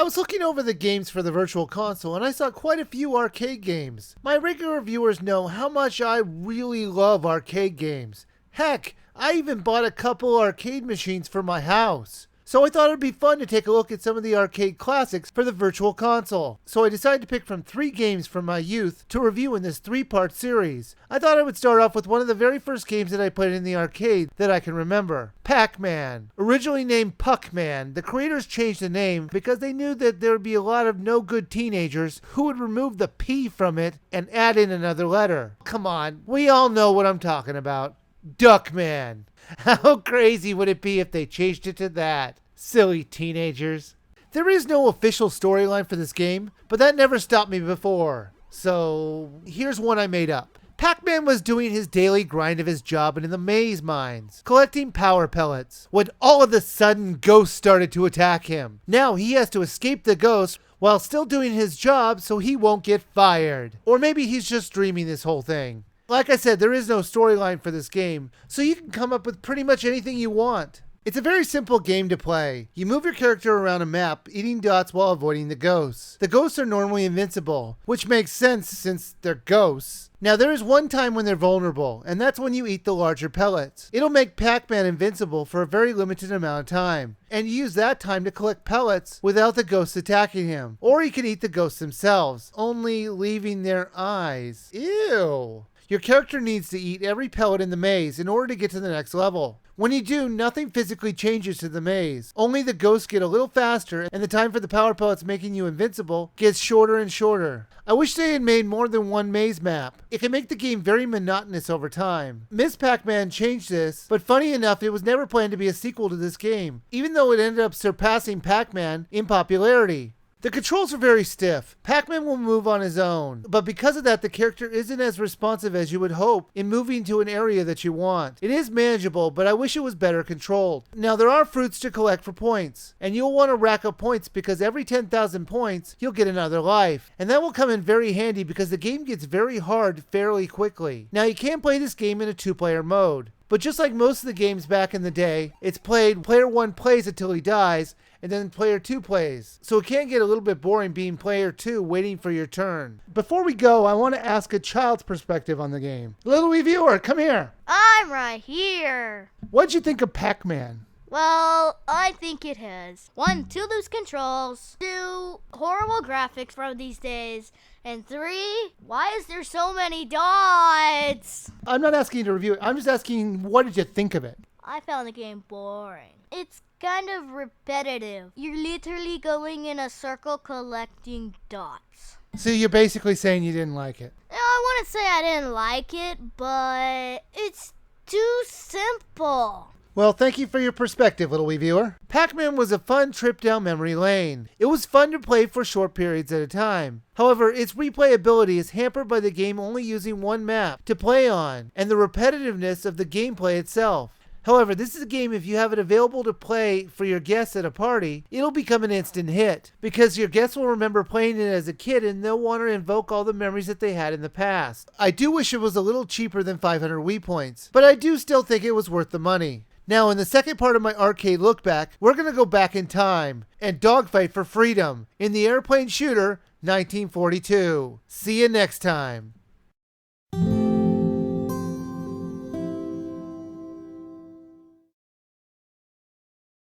was looking over the games for the Virtual Console and I saw quite a few arcade games. My regular viewers know how much I really love arcade games. Heck, I even bought a couple arcade machines for my house. So I thought it'd be fun to take a look at some of the arcade classics for the Virtual Console. So I decided to pick from 3 games from my youth to review in this 3-part series. I thought I would start off with one of the very first games that I played in the arcade that I can remember. Pac-Man. Originally named Pac-Man, the creators changed the name because they knew that there would be a lot of no-good teenagers who would remove the P from it and add in another letter. Come on, we all know what I'm talking about. Duckman. How crazy would it be if they changed it to that? Silly teenagers. There is no official storyline for this game, but that never stopped me before. So here's one I made up. Pac-Man was doing his daily grind of his job in the maze mines, collecting power pellets, when all of a sudden ghosts started to attack him. Now he has to escape the ghosts while still doing his job so he won't get fired. Or maybe he's just dreaming this whole thing. Like I said, there is no storyline for this game, so you can come up with pretty much anything you want. It's a very simple game to play. You move your character around a map, eating dots while avoiding the ghosts. The ghosts are normally invincible, which makes sense since they're ghosts. Now there is one time when they're vulnerable, and that's when you eat the larger pellets. It'll make Pac-Man invincible for a very limited amount of time, and you use that time to collect pellets without the ghosts attacking him. Or you can eat the ghosts themselves, only leaving their eyes. Ew! Your character needs to eat every pellet in the maze in order to get to the next level. When you do, nothing physically changes to the maze. Only the ghosts get a little faster, and the time for the power pellets making you invincible gets shorter and shorter. I wish they had made more than one maze map. It can make the game very monotonous over time. Ms. Pac-Man changed this, but funny enough, it was never planned to be a sequel to this game, even though it ended up surpassing Pac-Man in popularity. The controls are very stiff. Pac-Man will move on his own, but because of that, the character isn't as responsive as you would hope in moving to an area that you want. It is manageable, but I wish it was better controlled. Now, there are fruits to collect for points, and you'll want to rack up points because every 10,000 points, you'll get another life. And that will come in very handy because the game gets very hard fairly quickly. Now, you can play this game in a 2-player mode. But just like most of the games back in the day, it's played player 1 plays until he dies, and then player 2 plays. So it can get a little bit boring being player 2 waiting for your turn. Before we go, I want to ask a child's perspective on the game. Little Wiiviewer, come here. I'm right here. What'd you think of Pac-Man? Well, I think it has 1, too loose controls, 2, horrible graphics from these days, and 3, why is there so many dots? I'm not asking you to review it. I'm just asking, what did you think of it? I found the game boring. It's kind of repetitive. You're literally going in a circle collecting dots. So you're basically saying you didn't like it? I wouldn't say I didn't like it, but it's too simple. Well, thank you for your perspective, little Wiiviewer. Pac-Man was a fun trip down memory lane. It was fun to play for short periods at a time. However, its replayability is hampered by the game only using one map to play on, and the repetitiveness of the gameplay itself. However, this is a game if you have it available to play for your guests at a party, it'll become an instant hit, because your guests will remember playing it as a kid and they'll want to invoke all the memories that they had in the past. I do wish it was a little cheaper than 500 Wii points, but I do still think it was worth the money. Now, in the second part of my arcade look back, we're going to go back in time and dogfight for freedom in the airplane shooter 1942. See you next time.